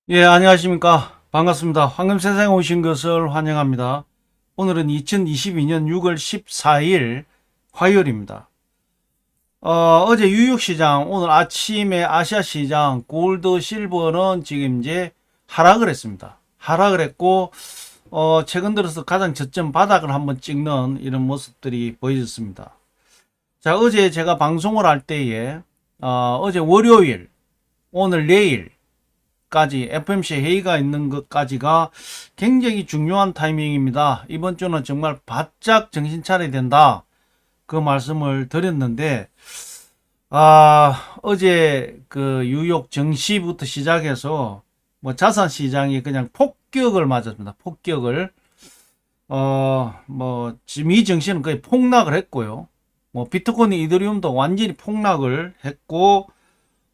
예, 안녕하십니까. 반갑습니다. 황금세상에 오신 것을 환영합니다. 오늘은 2022년 6월 14일 화요일입니다. 어제 뉴욕 시장, 오늘 아침에 아시아 시장, 골드, 실버는 지금 이제 하락을 했습니다. 하락을 했고, 최근 들어서 가장 저점 바닥을 한번 찍는 이런 모습들이 보여졌습니다. 자, 어제 제가 방송을 할 때에, 어제 월요일, 오늘 내일, 까지 FMC 회의가 있는 것까지가 굉장히 중요한 타이밍입니다. 이번 주는 정말 바짝 정신 차려야 된다. 그 말씀을 드렸는데, 어제 그 뉴욕 증시부터 시작해서 뭐 자산 시장이 그냥 폭격을 맞았습니다. 폭격을. 지금 이 증시는 거의 폭락을 했고요. 뭐 비트코인, 이더리움도 완전히 폭락을 했고,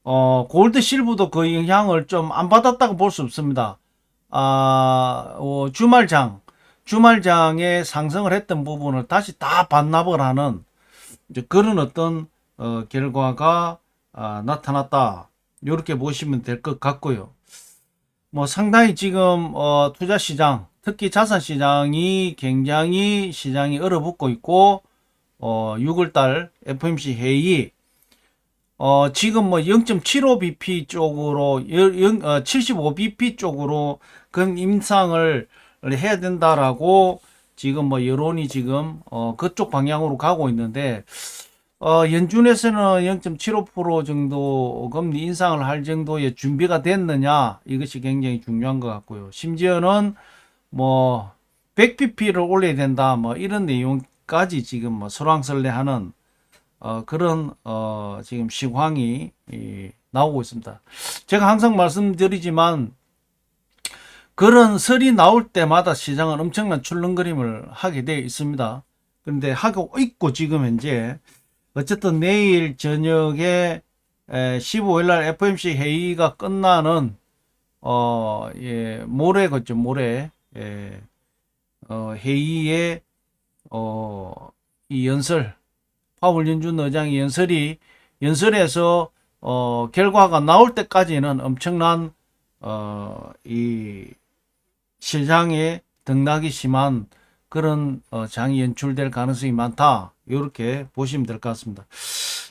골드 실브도 그 영향을 좀 안 받았다고 볼 수 없습니다. 주말장에 상승을 했던 부분을 다시 다 반납을 하는 이제 그런 어떤 결과가 나타났다. 이렇게 보시면 될 것 같고요. 뭐 상당히 지금 투자 시장, 특히 자산 시장이 굉장히 시장이 얼어붙고 있고 6월달 FOMC 회의 지금 뭐 0.75bp 쪽으로 75bp 쪽으로 그 인상을 해야 된다라고 지금 뭐 여론이 지금 그쪽 방향으로 가고 있는데 연준에서는 0.75% 정도 금리 인상을 할 정도의 준비가 됐느냐, 이것이 굉장히 중요한 것 같고요. 심지어는 뭐 100bp를 올려야 된다, 뭐 이런 내용까지 지금 뭐 설왕설래하는 그런 지금 시황이 나오고 있습니다. 제가 항상 말씀드리지만 그런 설이 나올 때마다 시장은 엄청난 출렁거림을 하게 되어 있습니다. 그런데 하고 있고, 지금 현재 어쨌든 내일 저녁에 15일 날 FOMC 회의가 끝나는 모레겠죠. 모레 회의에 이 연설, 파월 연준 의장의 연설에서 결과가 나올 때까지는 엄청난 이 시장에 등락이 심한 그런 장이 연출될 가능성이 많다. 이렇게 보시면 될 것 같습니다.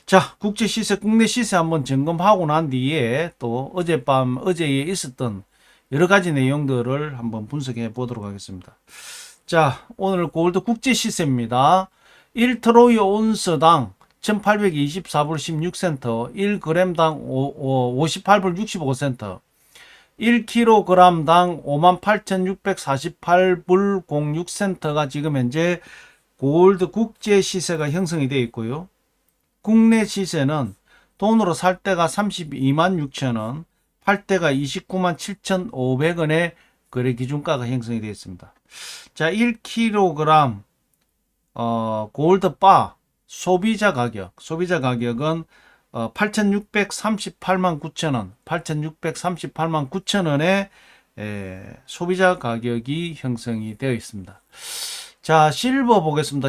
자, 국제 시세, 국내 시세 한번 점검하고 난 뒤에 또 어제에 있었던 여러 가지 내용들을 한번 분석해 보도록 하겠습니다. 자, 오늘 골드 국제 시세입니다. 1트로이 온스당 1824불 16센트, 1g당 58불 65센트, 1kg당 58,648불 06센트가 지금 현재 골드 국제 시세가 형성이 되어 있고요. 국내 시세는 돈으로 살 때가 32만 6천원, 팔 때가 29만 7,500원의 거래 기준가가 형성이 되어 있습니다. 자, 1kg 골드바 소비자 가격은 8,638만 9천원, 8,638만 9천원의 소비자 가격이 형성이 되어 있습니다. 자, 실버 보겠습니다.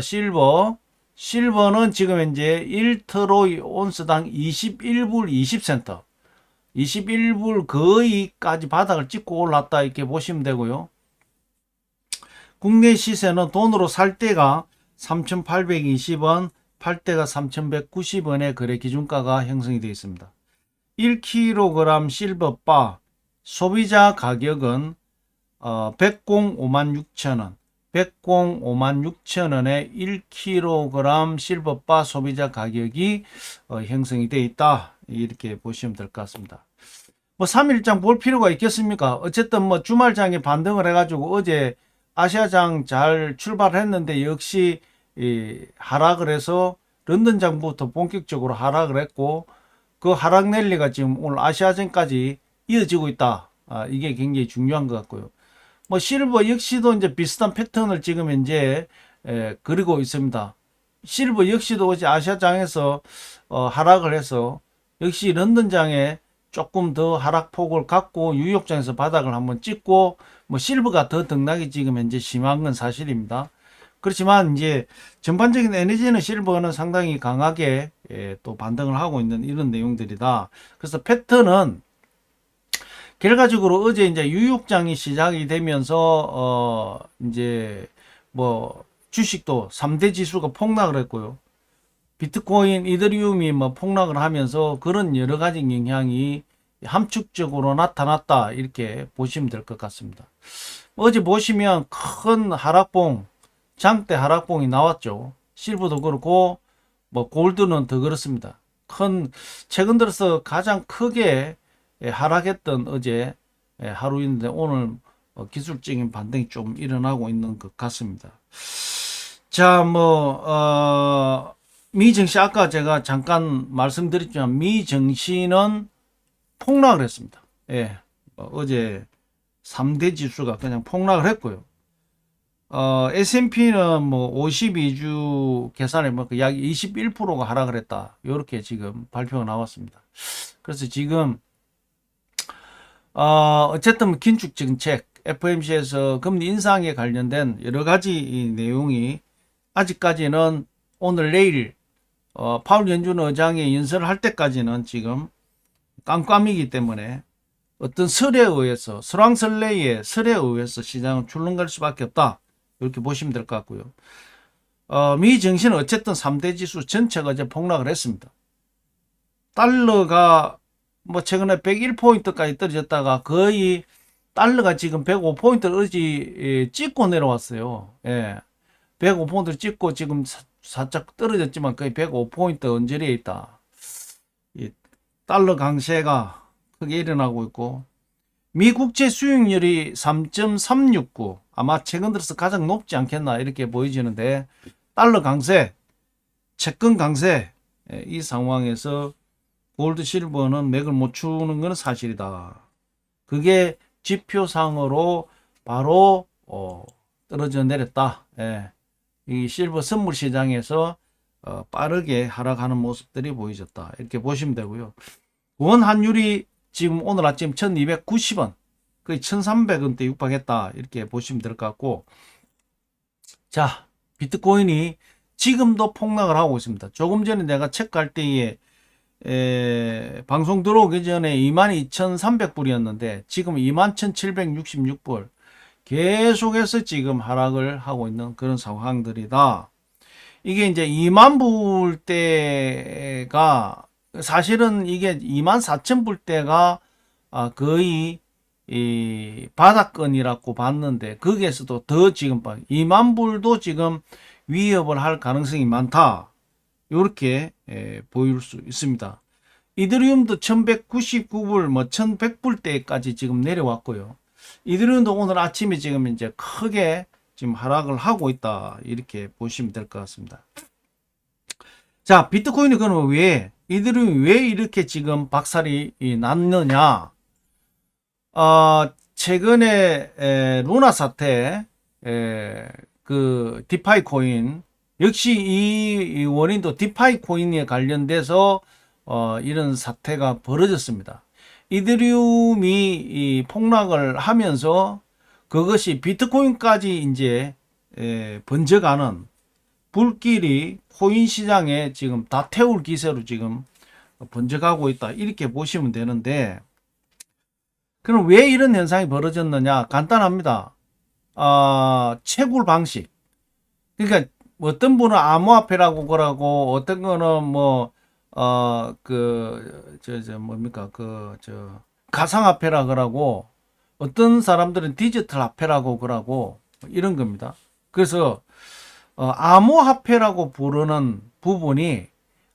실버는 지금 현재 1트로이 온스당 21불 20센트, 21불 거의까지 바닥을 찍고 올랐다, 이렇게 보시면 되고요. 국내 시세는 돈으로 살 때가 3,820원, 팔 때가 3,190원의 거래 기준가가 형성이 되어 있습니다. 1kg 실버바 소비자 가격은 105만 6천원, 105만 6천원의 1kg 실버바 소비자 가격이 형성이 되어 있다, 이렇게 보시면 될 것 같습니다. 뭐 3일장 볼 필요가 있겠습니까? 어쨌든 뭐 주말장에 반등을 해가지고 어제 아시아장 잘 출발했는데 역시 하락을 해서 런던장부터 본격적으로 하락을 했고, 그 하락 랠리가 지금 오늘 아시아장까지 이어지고 있다. 이게 굉장히 중요한 것 같고요. 뭐 실버 역시도 이제 비슷한 패턴을 지금 현재 그리고 있습니다. 실버 역시도 어제 아시아장에서 하락을 해서 역시 런던장에 조금 더 하락폭을 갖고 뉴욕장에서 바닥을 한번 찍고, 뭐 실버가 더 등락이 지금 현재 심한 건 사실입니다. 그렇지만 이제 전반적인 에너지는 실버는 상당히 강하게 또 반등을 하고 있는 이런 내용들이다. 그래서 패턴은 결과적으로 어제 이제 유육장이 시작이 되면서 이제 뭐 주식도 3대 지수가 폭락을 했고요. 비트코인, 이더리움이 뭐 폭락을 하면서 그런 여러 가지 영향이 함축적으로 나타났다 이렇게 보시면 될 것 같습니다. 어제 보시면 큰 하락봉, 장대 하락봉이 나왔죠. 실버도 그렇고 뭐 골드는 더 그렇습니다. 최근 들어서 가장 크게 하락했던 어제 하루인데 오늘 기술적인 반등이 좀 일어나고 있는 것 같습니다. 자, 미증시 아까 제가 잠깐 말씀드렸지만 미증시는 폭락을 했습니다. 예, 어제 3대 지수가 그냥 폭락을 했고요. S&P는 뭐 52주 계산에 약 21%가 하락을 했다. 이렇게 지금 발표가 나왔습니다. 그래서 지금 어쨌든 긴축 정책 FOMC에서 금리 인상에 관련된 여러 가지 내용이 아직까지는 오늘 내일 파월 연준 의장이 연설을 할 때까지는 지금 깜깜이기 때문에 어떤 설에 의해서 설왕설래의 설에 의해서 시장은 출렁갈 수밖에 없다. 이렇게 보시면 될 것 같고요. 미 증시는 어쨌든 3대 지수 전체가 어제 폭락을 했습니다. 달러가 뭐 최근에 101포인트까지 떨어졌다가 거의 달러가 지금 105포인트를 어제 찍고 내려왔어요. 예. 105포인트를 찍고 지금 살짝 떨어졌지만 거의 105포인트 언저리에 있다. 이 달러 강세가 크게 일어나고 있고 미 국채 수익률이 3.369 아마 최근 들어서 가장 높지 않겠나 이렇게 보여지는데 달러 강세, 채권 강세 이 상황에서 골드 실버는 맥을 못 추는 것은 사실이다. 그게 지표상으로 바로 떨어져 내렸다. 예. 이 실버 선물 시장에서 빠르게 하락하는 모습들이 보여졌다. 이렇게 보시면 되고요. 원 환율이 지금 오늘 아침 1290원 거의 1300원대 육박했다. 이렇게 보시면 될 것 같고 자 비트코인이 지금도 폭락을 하고 있습니다. 조금 전에 내가 체크할 때에 방송 들어오기 전에 22,300불이었는데 지금 21,766불 계속해서 지금 하락을 하고 있는 그런 상황들이다. 이게 이제 2만 불 때가 사실은 이게 24,000불 때가 거의 이 바닥권이라고 봤는데 거기에서도 더 지금 2만 불도 지금 위협을 할 가능성이 많다. 이렇게 보일 수 있습니다. 이더리움도 1199불, 1100불대까지 지금 내려왔고요. 이더리움도 오늘 아침에 지금 이제 크게 지금 하락을 하고 있다. 이렇게 보시면 될 것 같습니다. 자, 비트코인이 그러면 이더리움이 왜 이렇게 지금 박살이 났느냐? 최근에 루나 사태, 그 디파이 코인 역시 이 원인도 디파이 코인에 관련돼서 이런 사태가 벌어졌습니다. 이더리움이 이 폭락을 하면서 그것이 비트코인까지 이제 번져가는 불길이 코인 시장에 지금 다 태울 기세로 지금 번져가고 있다. 이렇게 보시면 되는데 그럼 왜 이런 현상이 벌어졌느냐? 간단합니다. 채굴 방식. 그러니까 어떤 분은 암호화폐라고 그러고 어떤 거는 가상화폐라 그러고 어떤 사람들은 디지털 화폐라고 그러고 이런 겁니다. 그래서 암호화폐라고 부르는 부분이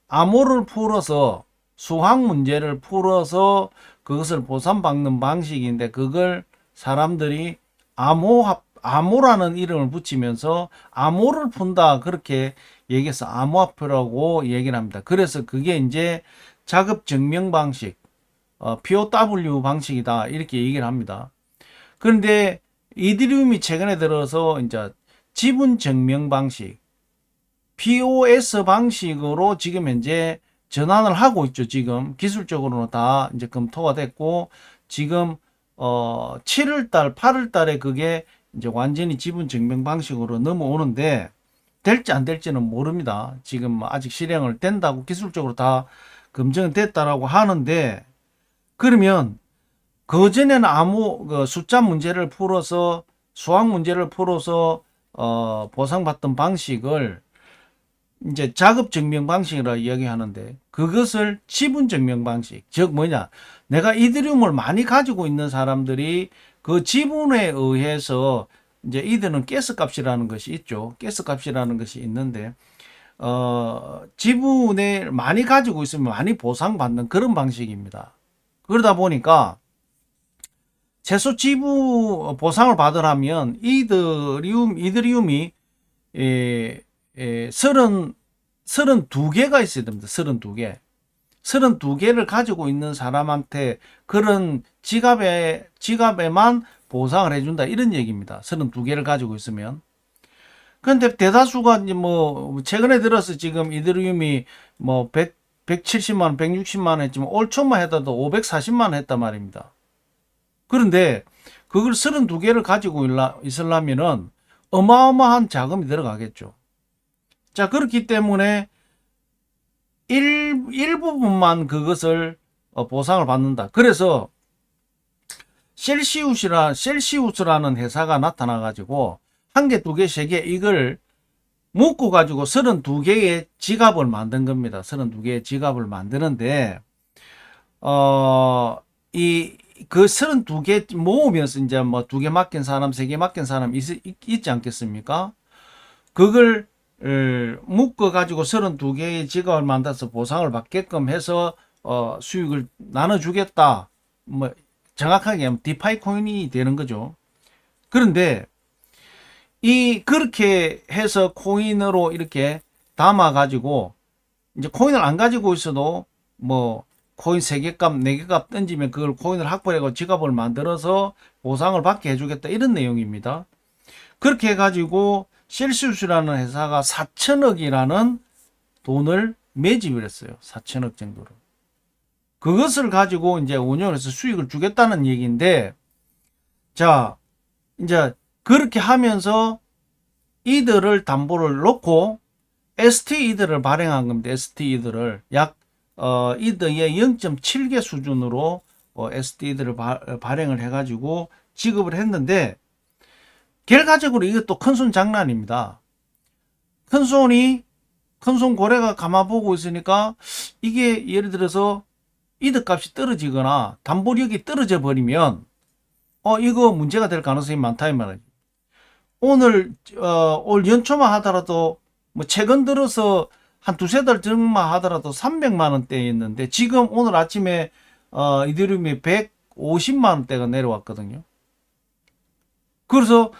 암호를 풀어서 수학 문제를 풀어서 그것을 보상받는 방식인데 그걸 사람들이 암호라는 이름을 붙이면서 암호를 푼다 그렇게 얘기해서 암호화폐라고 얘기를 합니다. 그래서 그게 이제 자급 증명 방식, POW 방식이다 이렇게 얘기를 합니다. 그런데 이더리움이 최근에 들어서 이제 지분 증명 방식, POS 방식으로 지금 현재 전환을 하고 있죠. 지금 기술적으로는 다 이제 검토가 됐고 지금 7월달, 8월달에 그게 이제 완전히 지분 증명 방식으로 넘어오는데 될지 안 될지는 모릅니다. 지금 아직 실행을 된다고 기술적으로 다 검증됐다라고 하는데 그러면 그전에는 아무 숫자 문제를 풀어서 수학 문제를 풀어서 보상받던 방식을 이제 자급 증명 방식이라 이야기하는데, 그것을 지분 증명 방식, 즉 뭐냐, 내가 이더리움을 많이 가지고 있는 사람들이 그 지분에 의해서 이제 이들은 가스값이라는 것이 있죠. 가스값이라는 것이 있는데 지분을 많이 가지고 있으면 많이 보상받는 그런 방식입니다. 그러다 보니까 최소 지분 보상을 받으려면 이더리움이 32개가 있어야 됩니다. 32개. 32개를 가지고 있는 사람한테 그런 지갑에만 보상을 해준다. 이런 얘기입니다. 32개를 가지고 있으면. 근데 대다수가 이제 뭐, 최근에 들어서 지금 이더리움이 뭐 170만, 160만 원 했지만 올 초만 해도 540만 원 했단 말입니다. 그런데 그걸 32개를 가지고 있으려면은 어마어마한 자금이 들어가겠죠. 자, 그렇기 때문에 일부분만 그것을 보상을 받는다. 그래서 셀시우스라는 회사가 나타나가지고 한 개, 두 개, 세 개 이걸 묶어가지고 32개의 지갑을 만든 겁니다. 32개의 지갑을 만드는데, 그 32개 모으면서 이제 뭐 2개 맡긴 사람, 3개 맡긴 사람 있지 않겠습니까? 그걸 묶어가지고 32개의 지갑을 만들어서 보상을 받게끔 해서 수익을 나눠주겠다. 뭐 정확하게 하면 디파이 코인이 되는 거죠. 그런데 그렇게 해서 코인으로 이렇게 담아가지고 이제 코인을 안 가지고 있어도 뭐 코인 3개 값, 4개 값 던지면 그걸 코인을 확보해가지고 지갑을 만들어서 보상을 받게 해주겠다. 이런 내용입니다. 그렇게 해가지고 셀시우스라는 회사가 4천억이라는 돈을 매집을 했어요. 4천억 정도로. 그것을 가지고 이제 운영해서 수익을 주겠다는 얘기인데, 자, 이제 그렇게 하면서 이들을 담보를 놓고 ST 이들을 발행한 겁니다. ST 이들을 약 이더의 0.7개 수준으로 ST 이들을 발행을 해가지고 지급을 했는데, 결과적으로 이것도 큰손 장난입니다. 큰손 고래가 가만보고 있으니까 이게 예를 들어서 이득값이 떨어지거나 담보력이 떨어져 버리면 이거 문제가 될 가능성이 많다 이 말이에요. 올 연초만 하더라도 뭐 최근 들어서 한 두세 달 전만 하더라도 300만 원대였는데 지금 오늘 아침에 이더리움이 150만 원대가 내려왔거든요. 그래서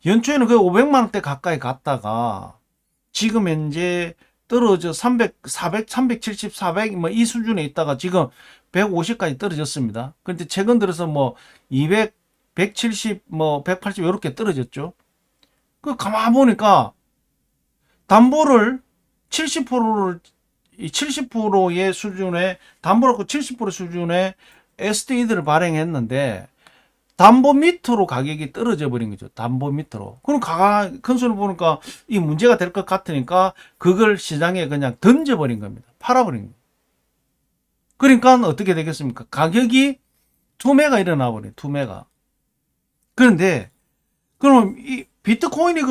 연초에는 거의 500만 원대 가까이 갔다가 지금 현재 떨어져 370, 400 뭐 이 수준에 있다가 지금 150까지 떨어졌습니다. 그런데 최근 들어서 뭐 200, 170, 뭐 180 이렇게 떨어졌죠. 그 가만 보니까 담보를 70%의 수준에 담보를 70% 수준의 STE들을 발행했는데 담보 밑으로 가격이 떨어져 버린 거죠. 담보 밑으로. 그럼 큰 손을 보니까 이 문제가 될 것 같으니까 그걸 시장에 그냥 던져버린 겁니다. 팔아버린 거예요. 그러니까 어떻게 되겠습니까? 가격이 투매가 일어나 버려요. 투매가. 그런데 그럼 이 비트코인이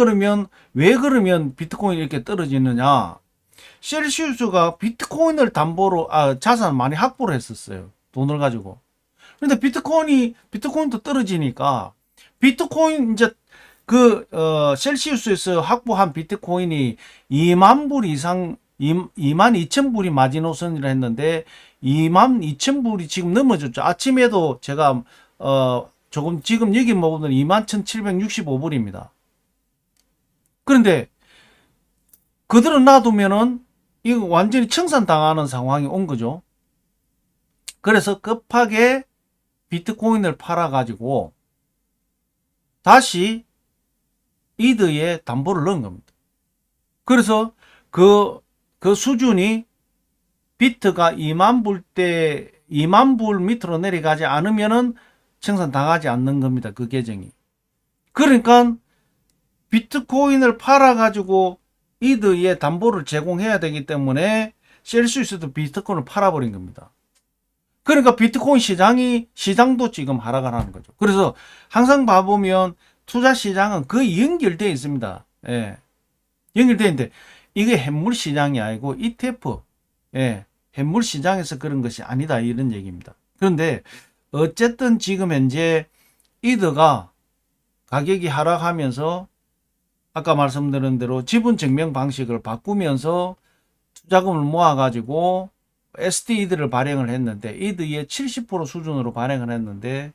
왜 그러면 비트코인이 이렇게 떨어지느냐? 셀시우스가 비트코인을 담보로 자산 많이 확보를 했었어요. 돈을 가지고. 근데 비트코인도 떨어지니까 비트코인 이제 셀시우스에서 확보한 비트코인이 2만 불 이상 2만 2천 불이 마지노선이라 했는데 2만 2천 불이 지금 넘어졌죠. 아침에도 제가 조금 지금 여기 먹으면 21,765불입니다. 그런데 그대로 놔두면은 이거 완전히 청산당하는 상황이 온 거죠. 그래서 급하게 비트코인을 팔아가지고 다시 이더에 담보를 넣은 겁니다. 그래서 그 수준이 비트가 2만 불 밑으로 내려가지 않으면은 청산당하지 않는 겁니다. 그 계정이. 그러니까 비트코인을 팔아가지고 이더에 담보를 제공해야 되기 때문에 셀시우스도 비트코인을 팔아버린 겁니다. 그러니까 비트코인 시장도 지금 하락을 하는 거죠. 그래서 항상 봐보면 투자 시장은 거의 연결되어 있습니다. 예. 연결되어 있는데 이게 현물 시장이 아니고 ETF, 예. 현물 시장에서 그런 것이 아니다 이런 얘기입니다. 그런데 어쨌든 지금 현재 이더가 가격이 하락하면서 아까 말씀드린 대로 지분 증명 방식을 바꾸면서 투자금을 모아가지고 SD이드를 발행을 했는데 이드의 70% 수준으로 발행을 했는데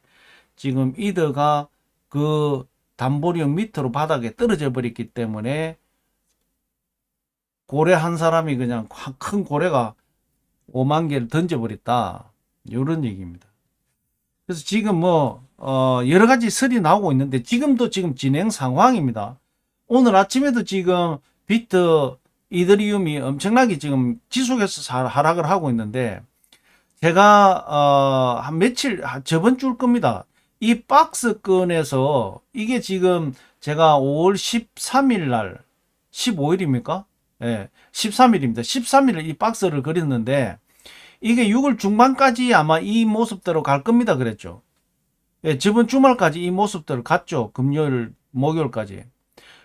지금 이드가 그 담보령 밑으로 바닥에 떨어져 버렸기 때문에 고래 한 사람이 그냥 큰 고래가 5만 개를 던져버렸다 이런 얘기입니다. 그래서 지금 여러 가지 설이 나오고 있는데 지금도 지금 진행 상황입니다. 오늘 아침에도 지금 비트 이더리움이 엄청나게 지금 지속해서 하락을 하고 있는데 제가 한 며칠 저번 주일 겁니다. 이 박스권에서 이게 지금 제가 5월 13일 날 15일입니까? 예, 13일입니다. 13일 이 박스를 그렸는데 이게 6월 중반까지 아마 이 모습대로 갈 겁니다. 그랬죠. 예, 저번 주말까지 이 모습대로 갔죠. 금요일, 목요일까지.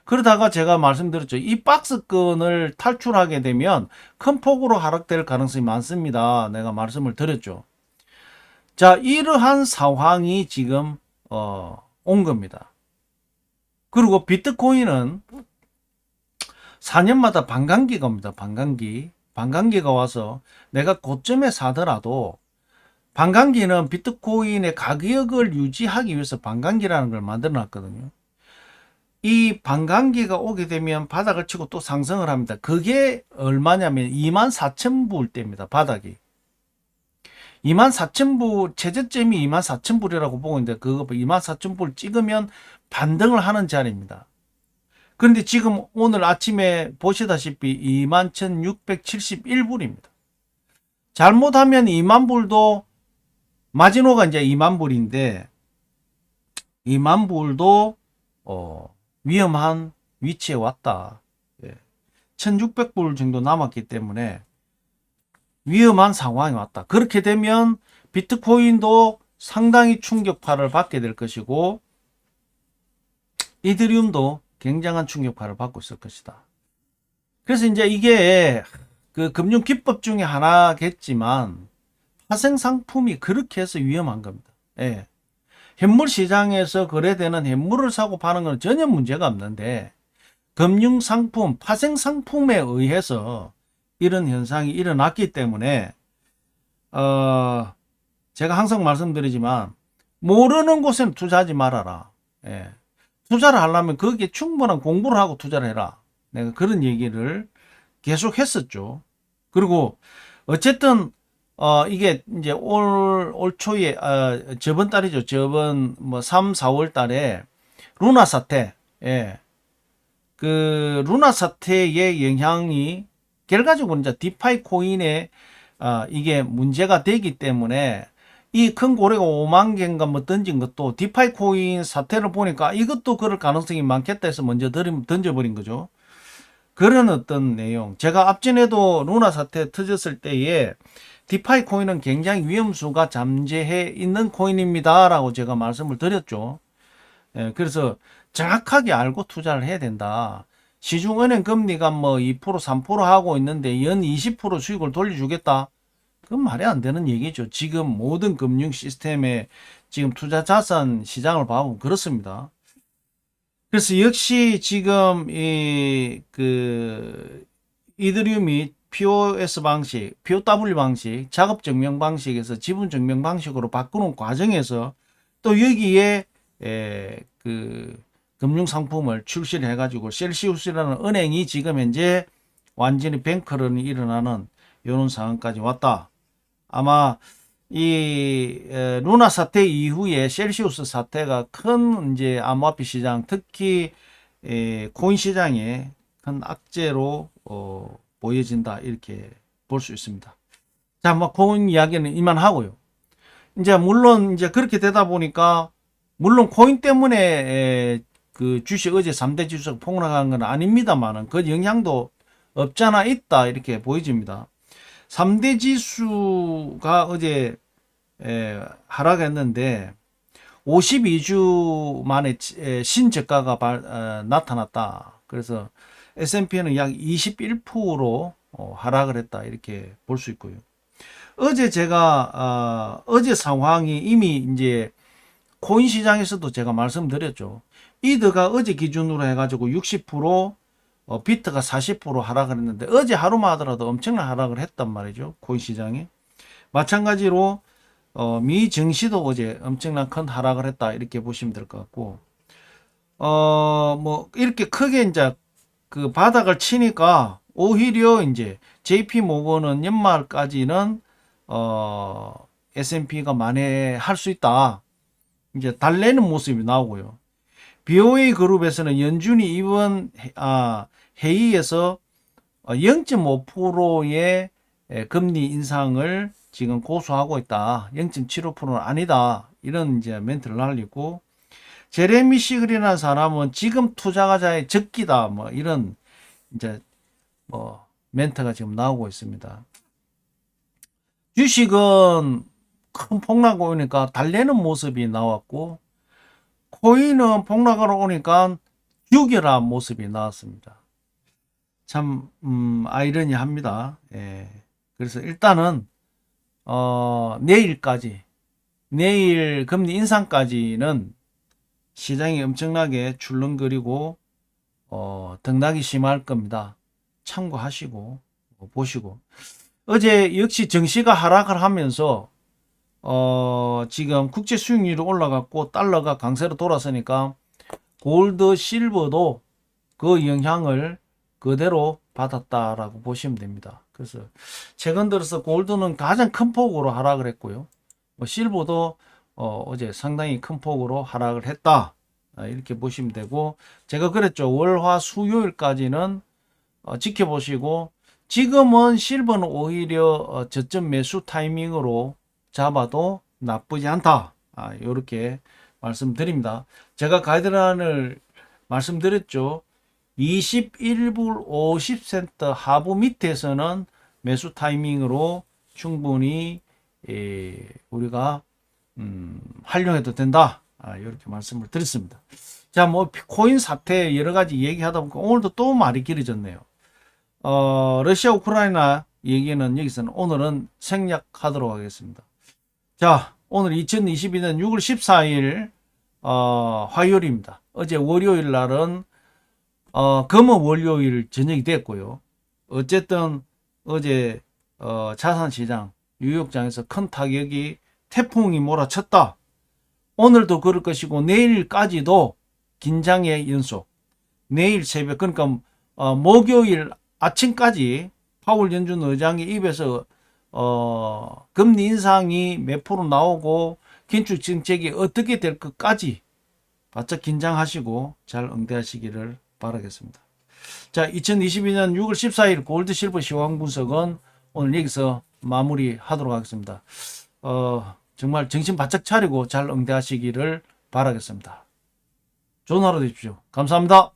그러다가 제가 말씀드렸죠. 이 박스권을 탈출하게 되면 큰 폭으로 하락될 가능성이 많습니다. 내가 말씀을 드렸죠. 자, 이러한 상황이 지금 온 겁니다. 그리고 비트코인은 4년마다 반감기가 옵니다. 반감기가 와서 내가 고점에 사더라도 반감기는 비트코인의 가격을 유지하기 위해서 반감기라는 걸 만들어 놨거든요. 이 반감기가 오게 되면 바닥을 치고 또 상승을 합니다. 그게 얼마냐면 24,000불 대입니다. 바닥이 24,000불, 최저점이 24,000불이라고 보고 있는데 그거 24,000불 찍으면 반등을 하는 자리입니다. 그런데 지금 오늘 아침에 보시다시피 21,671불입니다. 잘못하면 2만불도 마지노가 이제 2만불인데 2만불도 위험한 위치에 왔다. 1,600불 정도 남았기 때문에 위험한 상황이 왔다. 그렇게 되면 비트코인도 상당히 충격파를 받게 될 것이고 이더리움도 굉장한 충격파를 받고 있을 것이다. 그래서 이제 이게 그 금융 기법 중에 하나겠지만 파생 상품이 그렇게 해서 위험한 겁니다. 예. 현물 시장에서 거래되는 현물을 사고 파는 건 전혀 문제가 없는데 금융 상품, 파생 상품에 의해서 이런 현상이 일어났기 때문에 제가 항상 말씀드리지만 모르는 곳에는 투자하지 말아라. 예. 투자를 하려면 거기에 충분한 공부를 하고 투자를 해라. 내가 그런 얘기를 계속 했었죠. 그리고 어쨌든 이게 이제 올 초에 저번 달이죠. 저번 3, 4월 달에 루나 사태, 예. 그 루나 사태의 영향이 결과적으로 이제 디파이 코인에 이게 문제가 되기 때문에 이 큰 고래가 5만 개인가 뭐 던진 것도 디파이 코인 사태를 보니까 이것도 그럴 가능성이 많겠다 해서 먼저 던져버린 거죠. 그런 어떤 내용. 제가 앞전에도 루나 사태 터졌을 때에 디파이 코인은 굉장히 위험수가 잠재해 있는 코인입니다. 라고 제가 말씀을 드렸죠. 예, 그래서 정확하게 알고 투자를 해야 된다. 시중은행 금리가 뭐 2%, 3% 하고 있는데 연 20% 수익을 돌려주겠다. 그건 말이 안 되는 얘기죠. 지금 모든 금융 시스템에 지금 투자 자산 시장을 봐보면 그렇습니다. 그래서 역시 지금 이더리움이 POS 방식, POW 방식, 작업 증명 방식에서 지분 증명 방식으로 바꾸는 과정에서 또 여기에 그 금융 상품을 출시를 해가지고 셀시우스라는 은행이 지금 현재 완전히 뱅크런이 일어나는 이런 상황까지 왔다. 아마 이 루나 사태 이후에 셀시우스 사태가 큰 이제 암호화폐 시장, 특히 코인 시장에 큰 악재로 보여진다 이렇게 볼 수 있습니다. 자, 뭐 코인 이야기는 이만하고요. 이제 물론 이제 그렇게 되다 보니까 물론 코인 때문에 그 주식 어제 3대 지수가 폭락한 건 아닙니다만은 그 영향도 없잖아 있다 이렇게 보여집니다. 3대 지수가 어제 하락했는데 52주 만에 신저가가 나타났다. 그래서 S&P는 약 21% 하락을 했다. 이렇게 볼 수 있고요. 어제 제가 어제 상황이 이미 이제 코인 시장에서도 제가 말씀드렸죠. 이드가 어제 기준으로 해가지고 60%, 비트가 40% 하락을 했는데 어제 하루만 하더라도 엄청난 하락을 했단 말이죠. 코인 시장이. 마찬가지로 미 증시도 어제 엄청난 큰 하락을 했다. 이렇게 보시면 될 것 같고, 뭐 이렇게 크게 이제 그 바닥을 치니까 오히려 이제 JP 모건은 연말까지는 S&P가 만회할 수 있다. 이제 달래는 모습이 나오고요. BOA 그룹에서는 연준이 이번 회의에서 0.5%의 금리 인상을 지금 고수하고 있다. 0.75%는 아니다. 이런 이제 멘트를 날리고, 제레미 시글이라는 사람은 지금 투자가자의 적기다. 뭐 이런 이제 뭐 멘트가 지금 나오고 있습니다. 주식은 큰 폭락 오니까 달래는 모습이 나왔고, 코인은 폭락으로 오니까 죽여라 모습이 나왔습니다. 참 아이러니합니다. 예. 그래서 일단은 내일까지, 내일 금리 인상까지는 시장이 엄청나게 출렁거리고 등락이 심할 겁니다. 참고하시고 보시고, 어제 역시 증시가 하락을 하면서 지금 국제 수익률이 올라갔고 달러가 강세로 돌아서니까 골드, 실버도 그 영향을 그대로 받았다라고 보시면 됩니다. 그래서 최근 들어서 골드는 가장 큰 폭으로 하락을 했고요. 실버도 어제 상당히 큰 폭으로 하락을 했다. 이렇게 보시면 되고, 제가 그랬죠. 월, 화, 수요일까지는 지켜보시고, 지금은 실버는 오히려 저점 매수 타이밍으로 잡아도 나쁘지 않다. 이렇게 말씀드립니다. 제가 가이드라인을 말씀드렸죠. 21불 50센트 하부 밑에서는 매수 타이밍으로 충분히 우리가 활용해도 된다. 이렇게 말씀을 드렸습니다. 자, 뭐 코인 사태 여러 가지 얘기하다 보니까 오늘도 또 말이 길어졌네요. 러시아 우크라이나 얘기는 여기서는 오늘은 생략하도록 하겠습니다. 자, 오늘 2022년 6월 14일 화요일입니다. 어제 월요일 날은 금은 월요일 저녁이 됐고요. 어쨌든 어제 자산시장 뉴욕장에서 큰 타격이, 태풍이 몰아쳤다. 오늘도 그럴 것이고 내일까지도 긴장의 연속. 내일 새벽, 그러니까 목요일 아침까지 파월 연준 의장의 입에서 금리 인상이 몇 프로 나오고 긴축 정책이 어떻게 될 것까지 바짝 긴장하시고 잘 응대하시기를 바라겠습니다. 자, 2022년 6월 14일 골드 실버 시황 분석은 오늘 여기서 마무리하도록 하겠습니다. 정말 정신 바짝 차리고 잘 응대하시기를 바라겠습니다. 좋은 하루 되십시오. 감사합니다.